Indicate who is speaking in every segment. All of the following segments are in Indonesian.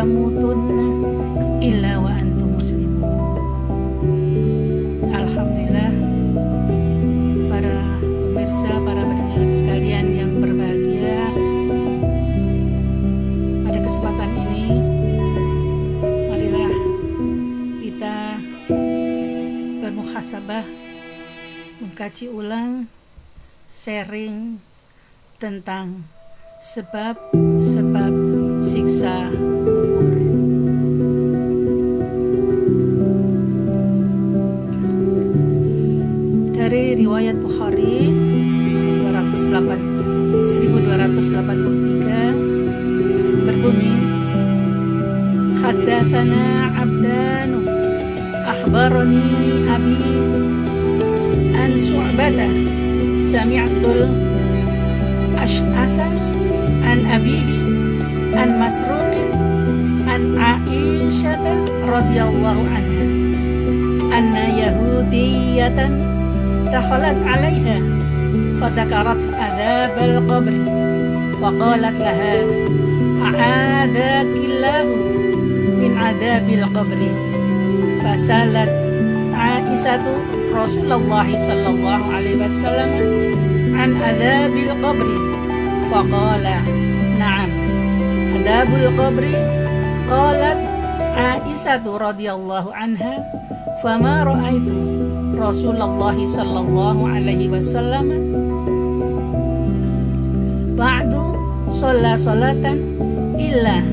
Speaker 1: tamutunna illa wa antum muslimun. Alhamdulillah, para pemirsa, para pendengar sekalian yang berbahagia, pada kesempatan ini marilah kita bermuhasabah, mengkaji ulang, sharing tentang sebab-sebab siksa kubur. Dari riwayat Bukhari 1283 berbunyi, Haddatsana Abdan akhbarani abi an Syu'bah sami'tul Ash'atha an abihi an Masruqin an Aisyah radhiyallahu anha anna yahudiyatan dakhalat 'alaiha fadakarat adzabal qabri faqalat laha a'adakillahu min adzabil qabri fasalat Aisyatu Rasulullah sallallahu alaihi wasallam an adzabil qabri faqala na'am adzabul qabri. Qalat Aisyatu radhiyallahu anha fama ra'aitu Rasulullah sallallahu alaihi wasallam ba'du shalla salatan illa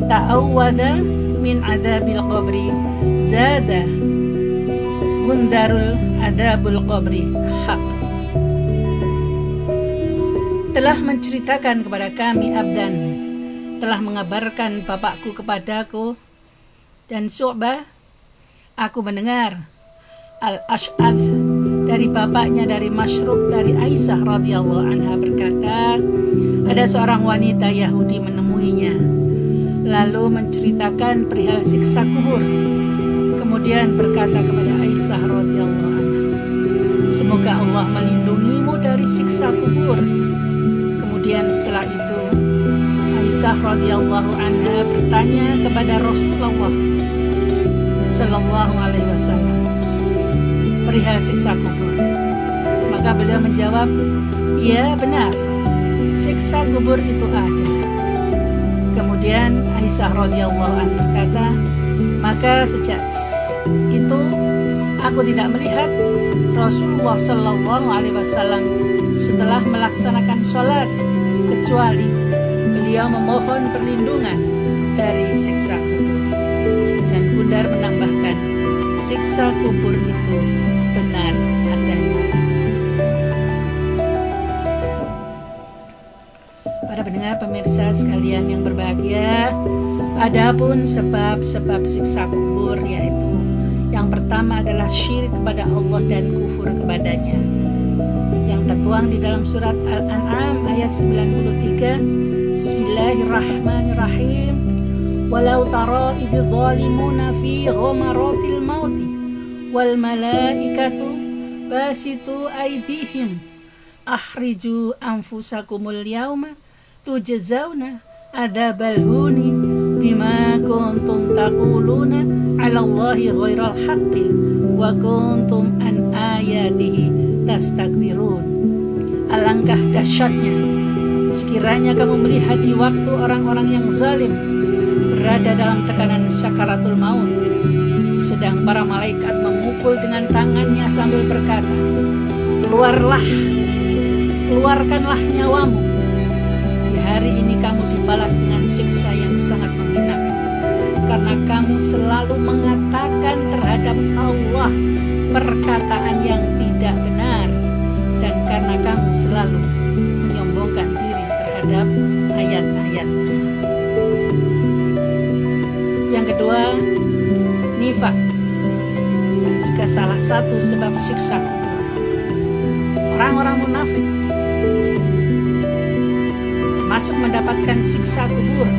Speaker 1: ta'awwadha min adzabil qabri zada gundarul adabul qabri haq. Telah menceritakan kepada kami Abdan, telah mengabarkan bapakku kepadaku, dan Syu'bah aku mendengar Al-Ash'ath dari bapaknya dari Masruq dari Aisyah radhiyallahu anha berkata, ada seorang wanita Yahudi menemuinya lalu menceritakan perihal siksa kubur. Kemudian berkata kepada Aisyah radhiyallahu anha, semoga Allah melindungimu dari siksa kubur. Kemudian setelah itu Aisyah radhiyallahu anha bertanya kepada Rasulullah sallallahu alaihi wasallam perihal siksa kubur. Maka beliau menjawab, iya benar, siksa kubur itu ada. Kemudian Aisyah radhiyallahu anha berkata, maka sejak itu aku tidak melihat Rasulullah sallallahu alaihi wasallam setelah melaksanakan sholat kecuali beliau memohon perlindungan dari siksa kubur. Dan Gundar menambahkan, siksa kubur itu benar adanya. Para pendengar pemirsa sekalian yang berbahagia, adapun sebab-sebab siksa kubur yaitu yang pertama adalah syirik kepada Allah dan kufur kepadanya, yang tertuang di dalam surat Al-An'am ayat 93. Bismillahirrahmanirrahim. Walau tara idz zalimuna fi ghamaratil mauti wal malaikatu basitu aydihim akhriju anfusakumul yauma tujzauna adzabal huni bima kuntum taquluna 'ala Allahi ghairal haqqi wa kuntum an ayatihi tastakbirun. Alangkah dahsyatnya sekiranya kamu melihat di waktu orang-orang yang zalim berada dalam tekanan sakaratul maut, sedang para malaikat memukul dengan tangannya sambil berkata, keluarkanlah nyawamu. Di hari ini kamu dibalas dengan siksa yang sangat menghinakan, karena kamu selalu mengatakan terhadap Allah perkataan yang tidak benar, dan karena kamu selalu menyombongkan diri terhadap ayat-ayatnya. Yang kedua, nifak, yang juga salah satu sebab siksa kubur. Orang-orang munafik termasuk mendapatkan siksa kubur,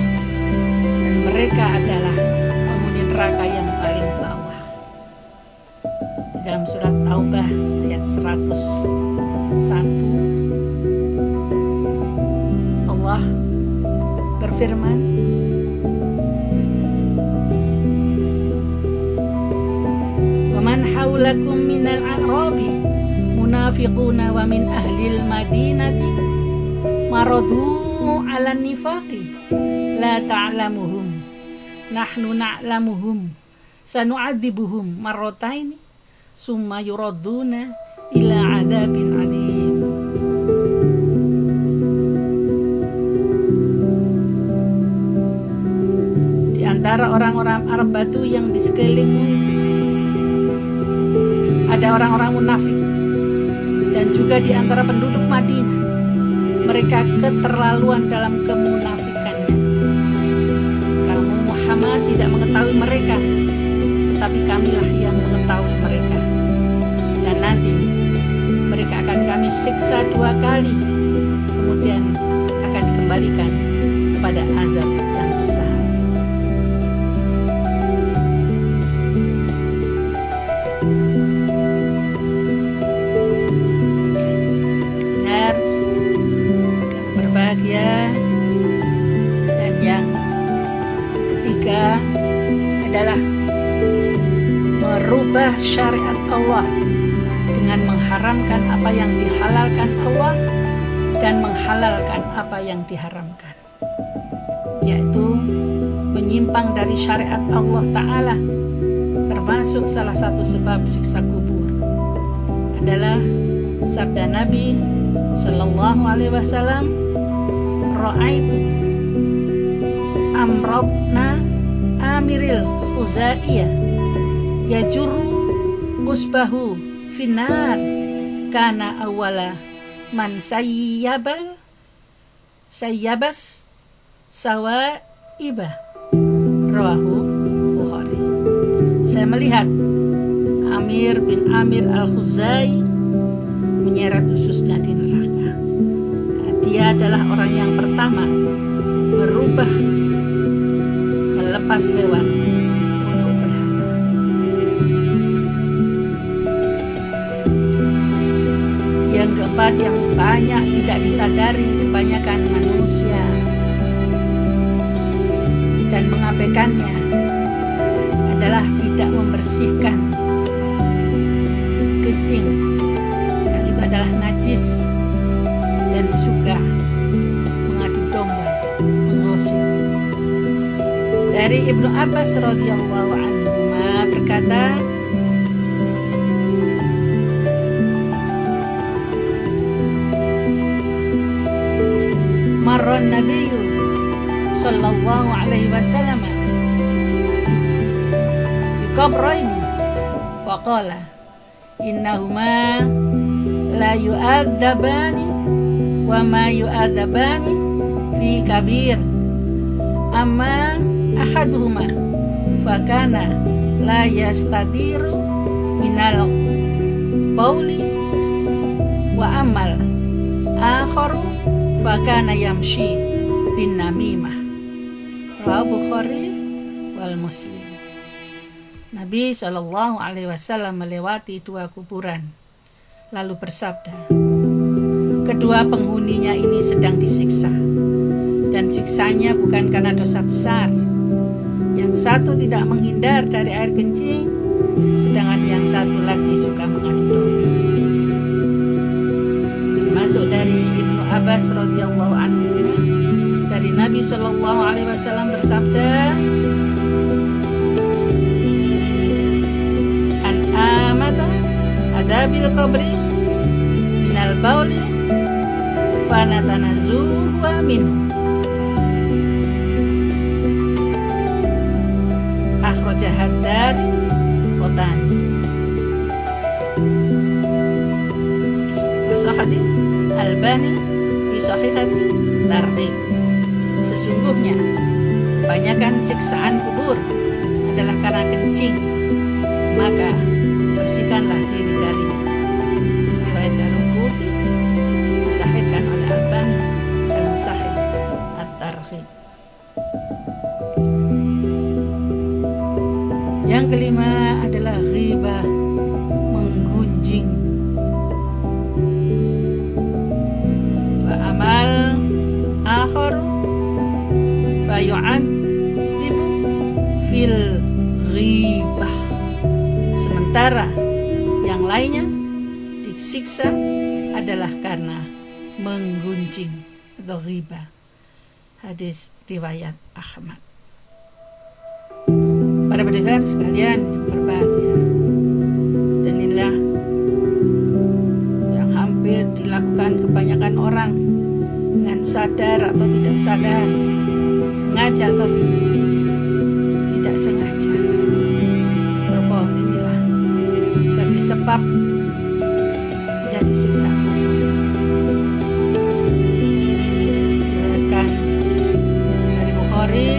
Speaker 1: dan mereka adalah penghuni neraka yang paling bawah. Di dalam surat Taubah ayat 101 Allah berfirman, haulakum minal a'rabi munafiquna wa min ahlil madinati maradu 'alan nifaqi la ta'lamuhum nahnu na'lamuhum sanu'adzibuhum marrataini summa yuraduna ila 'adzabin 'adzim. Di antara orang-orang Arab Batu yang di sekelilingmu ada orang-orang munafik, dan juga di antara penduduk Madinah mereka keterlaluan dalam kemunafikannya. Kamu Muhammad tidak mengetahui mereka, tetapi kamilah yang mengetahui mereka. Dan nanti mereka akan kami siksa 2 kali, kemudian akan dikembalikan kepada azab yang besar. Benar, yang berbahagia. Dan yang ketiga adalah merubah syariat Allah dengan mengharamkan apa yang dihalalkan Allah dan menghalalkan apa yang diharamkan, yaitu menyimpang dari syariat Allah Ta'ala. Termasuk salah satu sebab siksa kubur adalah sabda Nabi Sallallahu Alaihi Wasallam, ra'aitu amrobna amiril khuzaiyah yajurru qusbahu finar kana awala man sayyabas sawaiba, rawahu Bukhari. Saya melihat Amir bin Amir al-Khuzai menyeret ususnya di neraka. Dia adalah orang yang pertama berubah melepas hewan untuk berhala. Yang keempat yang banyak tidak disadari kebanyakan manusia dan mengabaikannya adalah tidak membersihkan kencing, yang itu adalah najis, dan suka mengadu domba, menggosip. Dari Ibnu Abbas radhiyallahu anhu berkata, marran nabiyyu sallallahu alaihi wasallam biqabraini faqala innahuma la yu'adzabani wa ma yu'adzabani fi kabir amma ahaduhuma fakana la yastadiru minal bauli wa amal akharu fakana yamshi bin namimah, rawahu Bukhari wal Muslim. Nabi Shallallahu Alaihi Wasallam melewati 2 kuburan lalu bersabda, kedua penghuninya ini sedang disiksa, dan siksanya bukan karena dosa besar. Yang satu tidak menghindar dari air kencing, sedangkan yang satu lagi suka mengadu domba. Masuk dari Ibnu Abbas radhiyallahu anhu, dari Nabi Shallallahu Alaihi Wasallam bersabda, an amata adabil qabri minal bauli fanatanazuhu minhu, akhrajah dari Qotani. Wasahadi Albani fi Sahihati Targhib. Sesungguhnya kebanyakan siksaan kubur adalah karena kencing, maka bersihkanlah diri darinya. Riwayat Daruqutni disahihkan oleh Albani dalam Sahih At-Targhib. Yang kelima adalah ghibah, menggunjing. Fa'amal akhar fayu'adzibu fil ghibah. Sementara Yang lainnya disiksa adalah karena menggunjing atau riba. Hadis riwayat Ahmad. Para pendengar sekalian yang berbahagia, dan inilah yang hampir dilakukan kebanyakan orang dengan sadar atau tidak sadar, sengaja atau tidak sengaja. Berbohong inilah sebagai sebab menjadi siksa. Diriwayatkan dari Bukhari,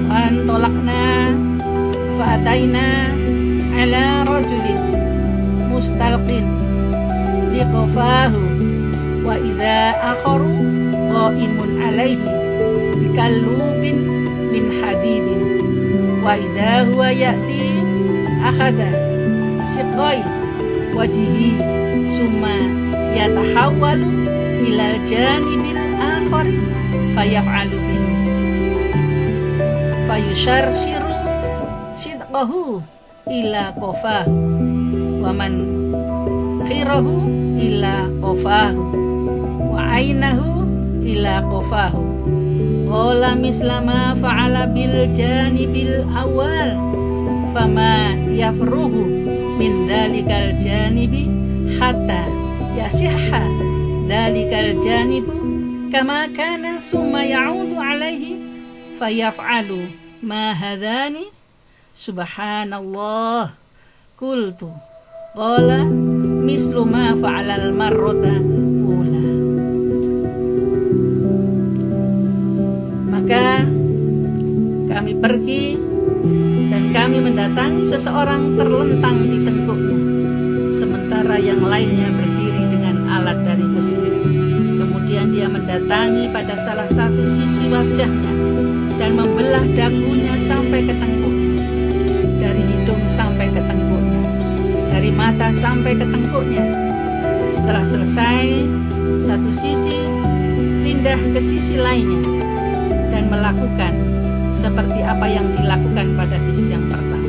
Speaker 1: fantolakna fa'ataina ala rajulin mustalqin liqafahu wa idza akharu qaimun alaihi bikallubin min hadidin wa idza huwa ya'ti akhada siqai wajhi summa yatahawwalu ilal janibil akhari fayaf'alu bihi fayusharsiru sidqahu ila qafahu wa man khirahu ila qafahu wa ainahu ila qafahu qala mislama fa'ala bil janibil awal fama yafruhu min dalikal janibi hatta yasihha dalikal janibu kama kana summa ya'udu alaihi fayaf'alu ma hadani subhanallah qultu qala mislu ma fa'alal marrata ula. Maka kami pergi dan kami mendatangi seseorang terlentang di tengkuknya, sementara yang lainnya berdiri dengan alat dari besi. Kemudian dia mendatangi pada salah satu sisi wajahnya dan membelah dagunya sampai ke tengkuknya, dari hidung sampai ke tengkuknya, dari mata sampai ke tengkuknya. Setelah selesai satu sisi, pindah ke sisi lainnya dan melakukan seperti apa yang dilakukan pada sisi yang pertama.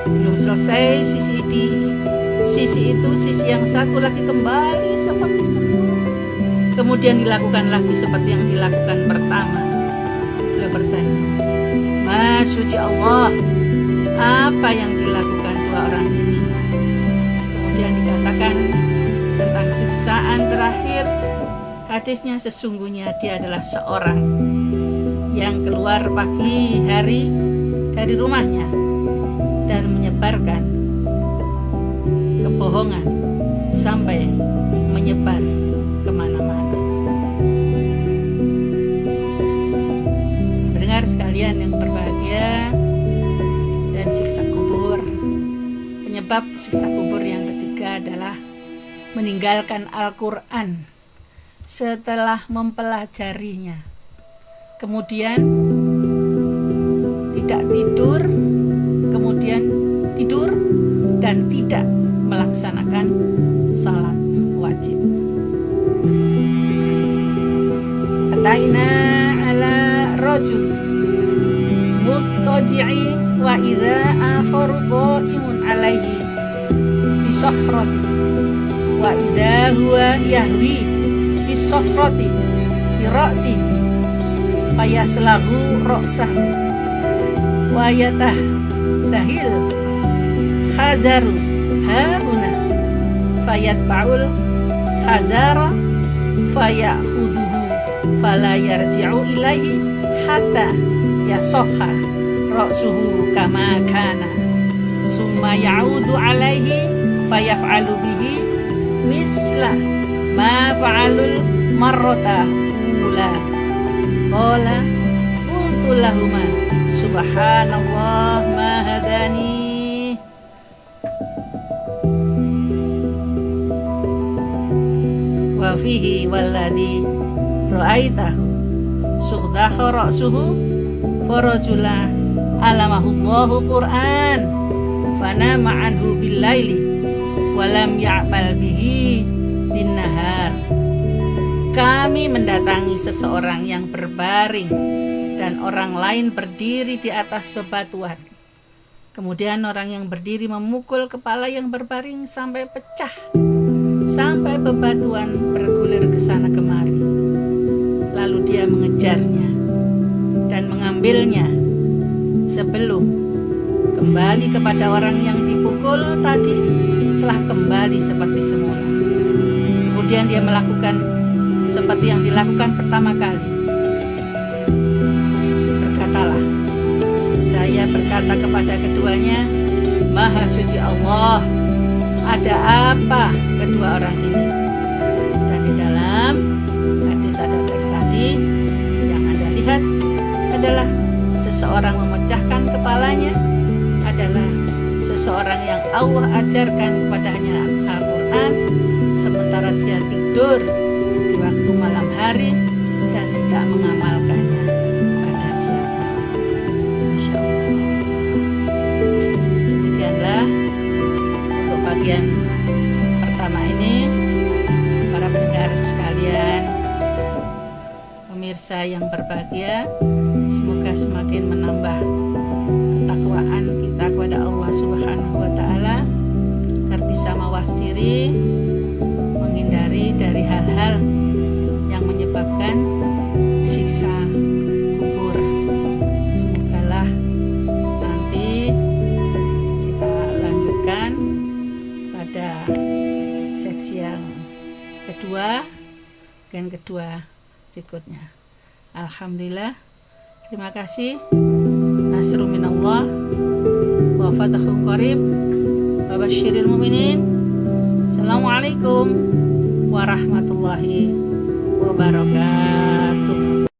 Speaker 1: Belum selesai sisi itu, sisi yang satu lagi kembali seperti semula. Kemudian dilakukan lagi seperti yang dilakukan pertama. Beliau bertanya, Suci Allah, apa yang dilakukan dua orang ini? Kemudian dikatakan tentang siksaan terakhir, hadisnya sesungguhnya dia adalah seorang yang keluar pagi hari dari rumahnya dan menyebarkan kebohongan sampai menyebar kemana-mana. Pendengar sekalian yang berbahagia, dan siksa kubur, penyebab siksa kubur yang ketiga adalah meninggalkan Al-Quran setelah mempelajarinya, kemudian tidak tidur, kemudian tidur dan tidak melaksanakan salat wajib. Ataina ala rajul mustaji'i wa idza akhar qaimun alaihi bisakhrati wa idza huwa yahwi bisakhrati bi ra'sihi fayaslahu ra'sahu wa yatahil khazaru hahuna fayatba'ul khazara fayakhuduhu fala yarji'u ilaihi hatta yasokha ra'suhu kama kana summa ya'udu alaihi fayaf'alu bihi misla ma fa'alul marrata ula. Qala qultu lahuma subhanallah ma hadani. Wa fihi walladhi ra'aitahu suhdakha ra'suhu farajula alamahullahu Qur'an fanama anhu billaili walam ya'mal bihi bin nahar. Kami mendatangi seseorang yang berbaring dan orang lain berdiri di atas bebatuan. Kemudian orang yang berdiri memukul kepala yang berbaring sampai pecah, sampai bebatuan bergulir ke sana kemari. Lalu dia mengejarnya dan mengambilnya sebelum kembali kepada orang yang dipukul tadi telah kembali seperti semula. Kemudian dia melakukan seperti yang dilakukan pertama kali. Berkatalah, saya berkata kepada keduanya, Maha Suci Allah, ada apa kedua orang ini? Dan di dalam hadis ada teks tadi yang Anda lihat adalah seseorang memecahkan kepalanya adalah seseorang yang Allah ajarkan kepadanya Al-Quran, sementara dia tidur di waktu malam hari dan tidak mengamalkannya pada siang hari. Masya Allah. Demikianlah untuk bagian pertama ini, para pendengar sekalian, pemirsa yang berbahagia, semoga semakin menambah ketakwaan kita kepada Allah Subhanahu wa Ta'ala, agar bisa mawas diri, menghindari dari hal-hal yang menyebabkan siksa kubur. Semogalah nanti kita lanjutkan pada seksi yang kedua, bagian kedua berikutnya. Alhamdulillah, terima kasih. Nasrun minallah wa fathun qarib wa basyiril mu'minin. Assalamualaikum warahmatullahi wabarakatuh.